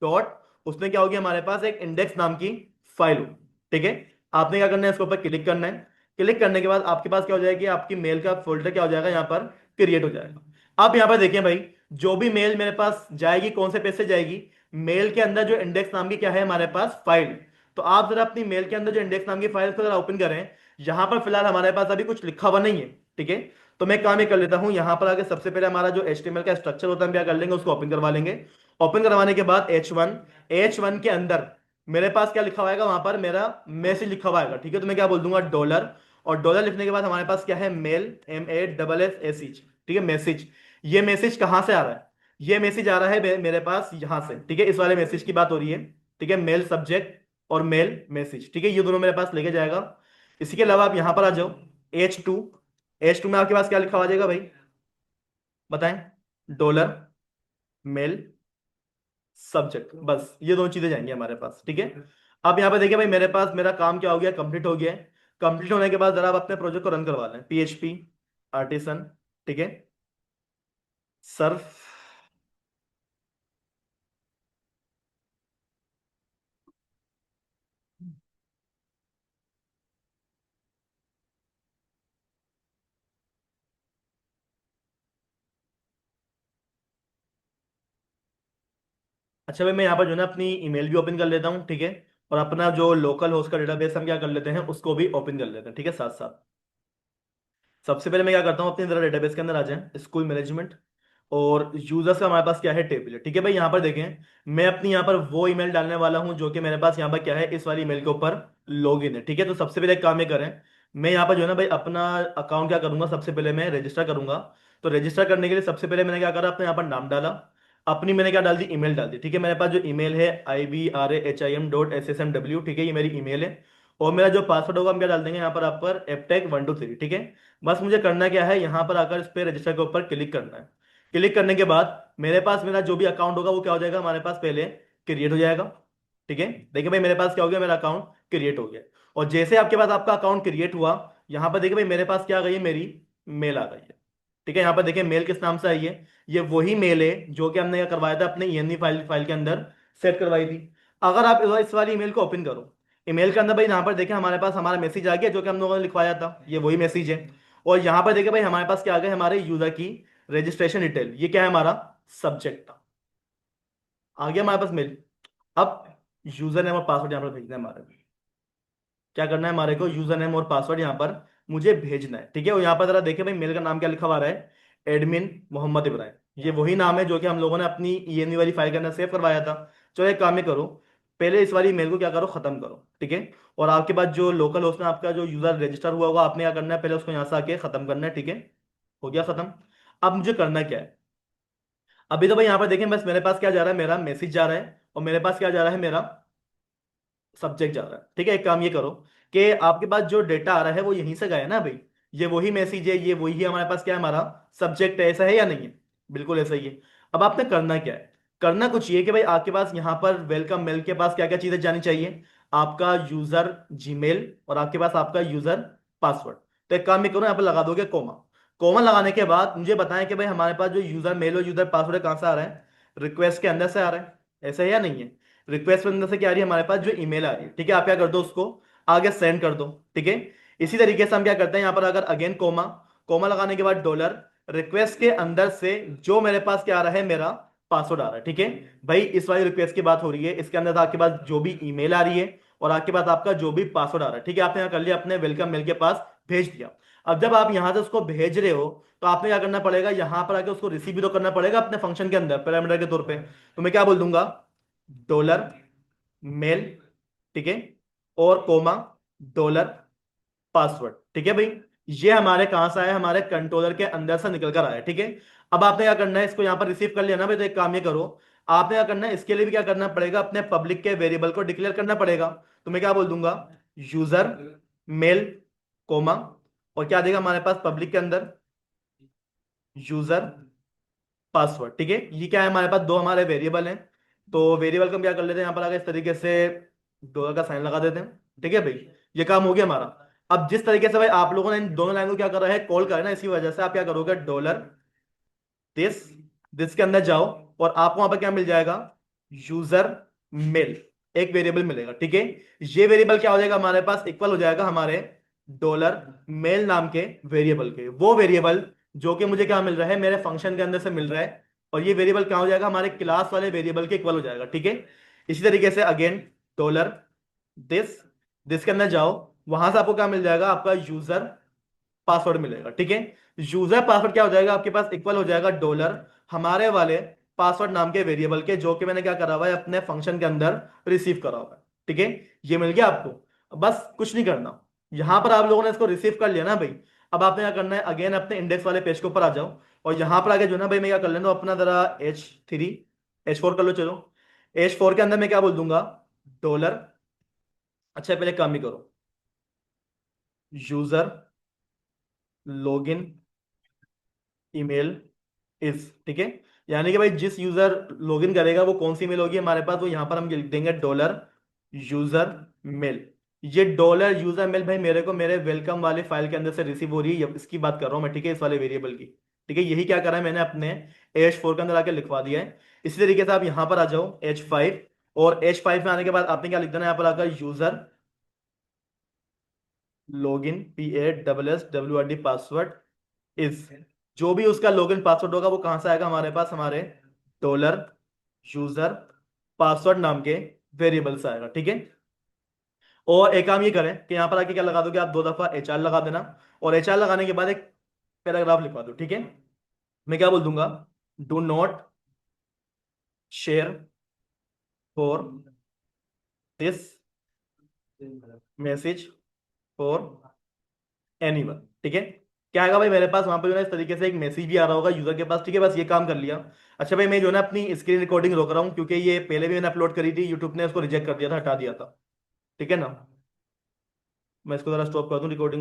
डॉट, उसमें क्या होगी हमारे पास एक इंडेक्स नाम की फाइल होगी। ठीक है, आपने क्या करना है, इसके ऊपर क्लिक करना है। क्लिक करने के बाद आपके पास क्या हो जाएगी, आपकी मेल का फोल्डर क्या हो जाएगा यहाँ पर क्रिएट हो जाएगा। आप यहाँ पर देखिए भाई, जो भी मेल मेरे पास जाएगी कौन से पेज से जाएगी, मेल के अंदर जो इंडेक्स नाम की क्या है हमारे पास फाइल। तो आप जरा अपनी मेल के अंदर जो इंडेक्स नाम की फाइल को जरा ओपन करें। यहां पर फिलहाल हमारे पास अभी कुछ लिखा हुआ नहीं है। ठीक है, तो मैं काम ये कर लेता हूं, यहां पर आगे सबसे पहले हमारा जो HTML का स्ट्रक्चर होता है हम क्या कर लेंगे, उसको ओपन करवा लेंगे। ओपन करवाने के बाद H1 के अंदर मेरे पास क्या लिखा हुआ वहां पर मेरा मैसेज लिखा हुआ है। ठीक है, तो मैं क्या बोल दूंगा, डॉलर, और डॉलर लिखने के बाद हमारे पास क्या है, मेल, MASSH। ठीक है, मैसेज। ये मैसेज कहां से आ रहा है, ये मैसेज आ रहा है मेरे पास यहां से। ठीक है, इस वाले मैसेज की बात हो रही है। ठीक है, मेल सब्जेक्ट और मेल मैसेज। ठीक है, ये दोनों मेरे पास लेके जाएगा। इसी के अलावा आप यहां पर आ जाओ, H2 में आपके पास क्या लिखा हुआ आ जाएगा भाई, बताएं, डॉलर, मेल, सब्जेक्ट, बस ये दोनों चीजें जाएंगी हमारे पास। ठीक है, अब यहाँ पे देखिए भाई, मेरे पास मेरा काम क्या हो गया, कंप्लीट हो गया है। कंप्लीट होने के बाद जरा आप अपने प्रोजेक्ट को रन करवा लें, PHP आर्टिसन। ठीक है, सर्फ। अच्छा भाई, मैं यहाँ पर जो है ना अपनी ईमेल भी ओपन कर लेता हूँ। ठीक है, और अपना जो लोकल होस्ट का डेटाबेस हम क्या कर लेते हैं, उसको भी ओपन कर लेते हैं। ठीक है, साथ साथ सबसे पहले मैं क्या करता हूँ, अपने जरा डेटाबेस के अंदर आ जाए, स्कूल मैनेजमेंट, और यूजर्स का हमारे पास क्या है, टेबल है। ठीक है भाई, यहाँ पर देखें, मैं अपनी यहाँ पर वो ईमेल डालने वाला हूँ जो कि मेरे पास यहाँ पर क्या है, इस वाली ईमेल के ऊपर लॉगिन है। ठीक है, तो सबसे पहले एक काम ये करें, मैं यहाँ पर जो है ना भाई अपना अकाउंट क्या करूंगा, सबसे पहले मैं रजिस्टर करूंगा। तो रजिस्टर करने के लिए सबसे पहले मैंने क्या करा, अपने यहाँ पर नाम डाला, अपनी मैंने क्या डाल दी, ईमेल डाल दी। ठीक है, मेरे पास जो ईमेल है IBRAHIM.SSMW। ठीक है, ये मेरी ईमेल है। और मेरा जो पासवर्ड होगा हम क्या डाल देंगे यहाँ पर, आप पर FTech123। ठीक है, बस मुझे करना क्या है, यहाँ पर आकर इस पे रजिस्टर के ऊपर क्लिक करना है। क्लिक करने के बाद मेरे पास मेरा जो भी अकाउंट होगा वो क्या हो जाएगा हमारे पास, पहले क्रिएट हो जाएगा। ठीक है, देखिए भाई, मेरे पास क्या हो गया, मेरा अकाउंट क्रिएट हो गया। और जैसे आपके पास आपका अकाउंट क्रिएट हुआ, यहाँ पर देखिए भाई, मेरे पास क्या आ गई है, मेरी मेल आ गई है। ठीक है, यहाँ पर देखिए मेल किस नाम से आई है, ये वही मेल है जो कि हमने क्या करवाया था, अपने ENV फाइल फाइल के अंदर सेट करवाई थी। अगर आप इस वाली ईमेल को ओपन करो, ईमेल के अंदर भाई यहाँ पर देखिए हमारे पास हमारा मैसेज आ गया जो कि हम लोगों ने लिखवाया था, ये वही मैसेज है। और यहाँ पर देखिए भाई हमारे पास क्या आ गया, हमारे यूजर की रजिस्ट्रेशन डिटेल, ये क्या है हमारा सब्जेक्ट था, आ गया हमारे पास मेल। अब यूजर नेम और पासवर्ड यहाँ पर भेजना है हमारे, क्या करना है हमारे को, यूजर नेम और पासवर्ड यहाँ पर मुझे भेजना है। ठीक है, और यहाँ पर जरा देखिए भाई, मेल का नाम क्या लिखा हुआ आ रहा है, एडमिन मोहम्मद इब्राहिम। ये वही नाम है जो कि हम लोगों ने अपनी ENV वाली फाइल के अंदर सेव करवाया था। चलो एक काम ही करो, पहले इस वाली मेल को क्या करो, खत्म करो। ठीक है, और आपके पास जो लोकल होस्ट में आपका जो यूजर रजिस्टर हुआ होगा, आपने क्या करना है, पहले उसको यहाँ से आके खत्म करना है। ठीक है, हो गया खत्म। अब मुझे करना क्या है, अभी तो भाई यहाँ पर देखें, बस मेरे पास क्या जा रहा है, मेरा मैसेज जा रहा है, और मेरे पास क्या जा रहा है, मेरा सब्जेक्ट जा रहा है। ठीक है, एक काम ये करो कि आपके पास जो डेटा आ रहा है वो यहीं से गया है ना भाई, ये वही मैसेज है, ये वही है हमारे पास, क्या है हमारा सब्जेक्ट है, ऐसा है या नहीं है, बिल्कुल ऐसा ही है। अब आपने करना क्या है, करना कुछ ये कि भाई आपके पास यहाँ पर वेलकम मेल के पास क्या क्या चीजें जानी चाहिए, आपका यूजर जीमेल, और आपके पास आपका यूजर पासवर्ड। तो एक काम ये करो, यहाँ पर लगा दोगे कोमा। कोमा लगाने के बाद मुझे बताएं कि भाई हमारे पास जो यूजर मेल और यूजर पासवर्ड है कहाँ से आ रहा है, रिक्वेस्ट के अंदर से आ रहा है, ऐसा है या नहीं है। रिक्वेस्ट के अंदर से क्या आ रही है, हमारे पास जो ईमेल आ रही है। ठीक है, आप क्या कर दो, उसको आगे सेंड कर दो। ठीक है, इसी तरीके से हम क्या करते हैं, यहाँ पर अगर अगेन कोमा, कोमा लगाने के बाद डॉलर, रिक्वेस्ट के अंदर से जो मेरे पास क्या आ रहा है, मेरा पासवर्ड आ रहा है। ठीक है भाई, इस वाली रिक्वेस्ट की बात हो रही है, इसके अंदर आपके पास जो भी ईमेल आ रही है और आपके पास आपका जो भी पासवर्ड आ रहा है। ठीक है, आपने यहाँ कर लिया, अपने वेलकम मेल के पास भेज दिया। अब जब आप यहां से उसको भेज रहे हो, तो आपने क्या करना पड़ेगा, यहां पर आके उसको रिसीव भी तो करना पड़ेगा अपने फंक्शन के अंदर पैरामीटर के तौर पे। तो मैं क्या बोल दूंगा, डॉलर मेल, ठीक है, और कोमा, डॉलर पासवर्ड। ठीक है भाई, ये हमारे कहां से आया, हमारे कंट्रोलर के अंदर से निकल कर आया। ठीक है, अब आपने क्या करना है, इसको यहां पर रिसीव कर लिया ना भाई, तो एक काम ये करो, आपने क्या करना है, इसके लिए भी क्या करना पड़ेगा, अपने पब्लिक के वेरिएबल को डिक्लेयर करना पड़ेगा। तो मैं क्या बोल दूंगा, यूजर मेल कोमा, और क्या देगा हमारे पास पब्लिक के अंदर, यूजर पासवर्ड। ठीक है, ये क्या है, हमारे पास दो हमारे वेरिएबल हैं, तो वेरिएबल का हम क्या कर लेते हैं, यहाँ पर आगे इस तरीके से डॉलर का साइन लगा देते हैं। ठीक है भाई, ये काम हो गया हमारा। अब जिस तरीके से भाई आप लोगों ने इन दोनों लाइन को क्या कर रहा है, कॉल करा है ना, इसी वजह से आप क्या करोगे, डॉलर दिस, दिस के अंदर जाओ और आपको वहां पर क्या मिल जाएगा, यूजर मेल, एक वेरिएबल मिलेगा। ठीक है, ये वेरिएबल क्या हो जाएगा हमारे पास, इक्वल हो जाएगा हमारे डॉलर मेल नाम के वेरिएबल के, वो वेरिएबल जो कि मुझे क्या मिल रहा है, मेरे फंक्शन के अंदर से मिल रहा है। और ये वेरिएबल क्या हो जाएगा, हमारे क्लास वाले वेरिएबल के इक्वल हो जाएगा। ठीक है, इसी तरीके से अगेन डॉलर दिस, दिस के अंदर जाओ, वहां से आपको क्या मिल जाएगा, आपका यूजर पासवर्ड मिलेगा। ठीक है, यूजर पासवर्ड क्या हो जाएगा आपके पास, इक्वल हो जाएगा डॉलर हमारे वाले पासवर्ड नाम के वेरिएबल के, जो कि मैंने क्या करा हुआ है, अपने फंक्शन के अंदर रिसीव करा हुआ है। ठीक है, ये मिल गया आपको, बस कुछ नहीं करना। यहां पर आप लोगों ने इसको रिसीव कर लिया ना भाई, अब आपने क्या करना है, अगेन अपने इंडेक्स वाले पेज के ऊपर आ जाओ, और यहां पर आगे जो है ना भाई, मैं क्या कर लेता हूं अपना जरा H3 H4 कर लो, चलो H4 के अंदर मैं क्या बोल दूंगा, डॉलर, अच्छा पहले काम ही करो, यूजर लॉगिन ईमेल इज, ठीक है, यानी कि भाई जिस यूजर लॉगिन करेगा वो कौन सी मेल होगी हमारे पास, वो यहां पर हम लिख देंगे डॉलर यूजर मेल। ये डॉलर यूजर मेल भाई मेरे को मेरे वेलकम वाले फाइल के अंदर से रिसीव हो रही है, इसकी बात कर रहा हूं मैं। ठीक है, इस वाले वेरिएबल की। ठीक है, यही क्या करा है मैंने अपने H4 के अंदर आके लिखवा दिया है। इसी तरीके से आप यहां पर आ जाओ H5, और H5 में आने के बाद आपने क्या लिख देना है, यहाँ पर आकर user login PASSWORD password is, जो भी उसका लॉगिन पासवर्ड होगा वो कहां से आएगा हमारे पास, हमारे डॉलर यूजर पासवर्ड नाम के वेरिएबल से आएगा। ठीक है, और एक काम ये करें कि यहां पर आके क्या लगा दो कि आप दो दफा HR लगा देना, और HR लगाने के बाद एक पैराग्राफ लिखवा दो। ठीक है, मैं क्या बोल दूंगा, do not share for this message for anyone. ठीक है, क्या आएगा भाई मेरे पास वहां पर जो है इस तरीके से एक मैसेज भी आ रहा होगा यूजर के पास। ठीक है, बस ये काम कर लिया। अच्छा भाई, मैं जो है ना अपनी स्क्रीन रिकॉर्डिंग रोक रहा हूँ, क्योंकि ये पहले भी मैंने अपलोड करी थी, यूट्यूब ने उसको रिजेक्ट कर दिया था, हटा दिया था। ठीक है ना, मैं इसको जरा स्टॉप कर दूं रिकॉर्डिंग।